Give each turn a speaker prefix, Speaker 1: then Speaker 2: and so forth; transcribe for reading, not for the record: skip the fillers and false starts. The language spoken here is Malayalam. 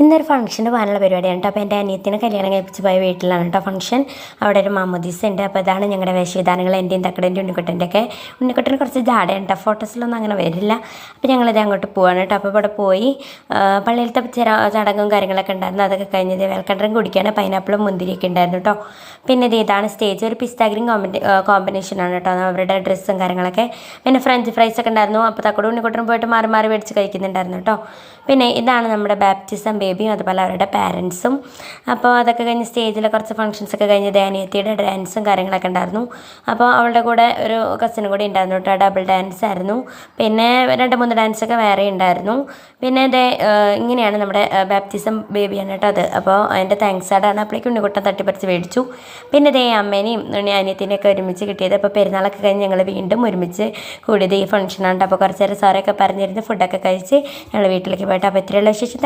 Speaker 1: ഇന്നൊരു ഫംഗ്ഷന് പോകാനുള്ള പരിപാടിയാണ് കേട്ടോ. അപ്പോൾ എൻ്റെ അനിയത്തിനെ കല്യാണം കഴിപ്പിച്ച് പോയ വീട്ടിലാണ് കേട്ടോ ഫംഗ്ഷൻ. അവിടെ ഒരു മാമോദീസ ഉണ്ട്. അപ്പോൾ അതാണ് ഞങ്ങളുടെ വേഷവിധാനങ്ങൾ, എൻ്റെയും തക്കടേൻ്റെ ഉണ്ണിക്കുട്ടൻ്റെ ഒക്കെ. ഉണ്ണിക്കുട്ടന് കുറച്ച് ജാടയാണ് കേട്ടോ, ഫോട്ടോസിലൊന്നും അങ്ങനെ വരില്ല. അപ്പോൾ ഞങ്ങളിത് അങ്ങോട്ട് പോവാണ് കേട്ടോ. അപ്പോൾ ഇവിടെ പോയി പള്ളിയിലത്തെ ചടങ്ങും കാര്യങ്ങളൊക്കെ ഉണ്ടായിരുന്നു. അതൊക്കെ കഴിഞ്ഞത് വെൽക്കണ്ടറും കുടിക്കുകയാണ്. പൈനാപ്പിളും മുന്തിരിയൊക്കെ ഉണ്ടായിരുന്നു കേട്ടോ. പിന്നെ ഇതാണ് സ്റ്റേജ്. ഒരു പിസ്ത ഗ്രീൻ കോമ്പിനേഷനാണ് കേട്ടോ അവരുടെ ഡ്രസ്സും കാര്യങ്ങളൊക്കെ. പിന്നെ ഫ്രഞ്ച് ഫ്രൈസ് ഒക്കെ ഉണ്ടായിരുന്നു. അപ്പോൾ തക്കടും ഉണ്ണിക്കുട്ടനും പോയിട്ട് മാറി മാറി മേടിച്ച് കഴിക്കുന്നുണ്ടായിരുന്നു കേട്ടോ. പിന്നെ ഇതാണ് നമ്മുടെ ബാപ്റ്റിസം ബേബിയും അതുപോലെ അവരുടെ പാരൻസും. അപ്പോൾ അതൊക്കെ കഴിഞ്ഞ് സ്റ്റേജിൽ കുറച്ച് ഫംഗ്ഷൻസൊക്കെ കഴിഞ്ഞ് അനിയത്തിയുടെ ഡാൻസും കാര്യങ്ങളൊക്കെ ഉണ്ടായിരുന്നു. അപ്പോൾ അവളുടെ കൂടെ ഒരു കസിനും കൂടി ഉണ്ടായിരുന്നു കേട്ടോ. ഡബിൾ ഡാൻസ് ആയിരുന്നു. പിന്നെ 2-3 ഡാൻസൊക്കെ വേറെ ഉണ്ടായിരുന്നു. പിന്നെ ഇങ്ങനെയാണ് നമ്മുടെ ബാപ്റ്റിസം ബേബിയാണ് കേട്ടോ അത്. അപ്പോൾ അതിൻ്റെ താങ്ക്സ് ആടാണ്. അപ്പോഴേക്കും ഉണ്ണിക്കുട്ടൻ തട്ടിപ്പറിച്ച് മേടിച്ചു. പിന്നെ അമ്മേനെയും അനിയത്തിനെയൊക്കെ ഒരുമിച്ച് കിട്ടിയത്. അപ്പോൾ പെരുന്നാളൊക്കെ കഴിഞ്ഞ് ഞങ്ങൾ വീണ്ടും ഒരുമിച്ച് കൂടിയത് ഈ ഫംഗ്ഷനാണ്. അപ്പോൾ കുറച്ച് നേരം സാറൊക്കെ പറഞ്ഞിരുന്ന് ഫുഡൊക്കെ കഴിച്ച് ഞങ്ങൾ വീട്ടിലേക്ക് പോയിട്ട്. അപ്പോൾ ഇത്രയുള്ള വിശേഷം.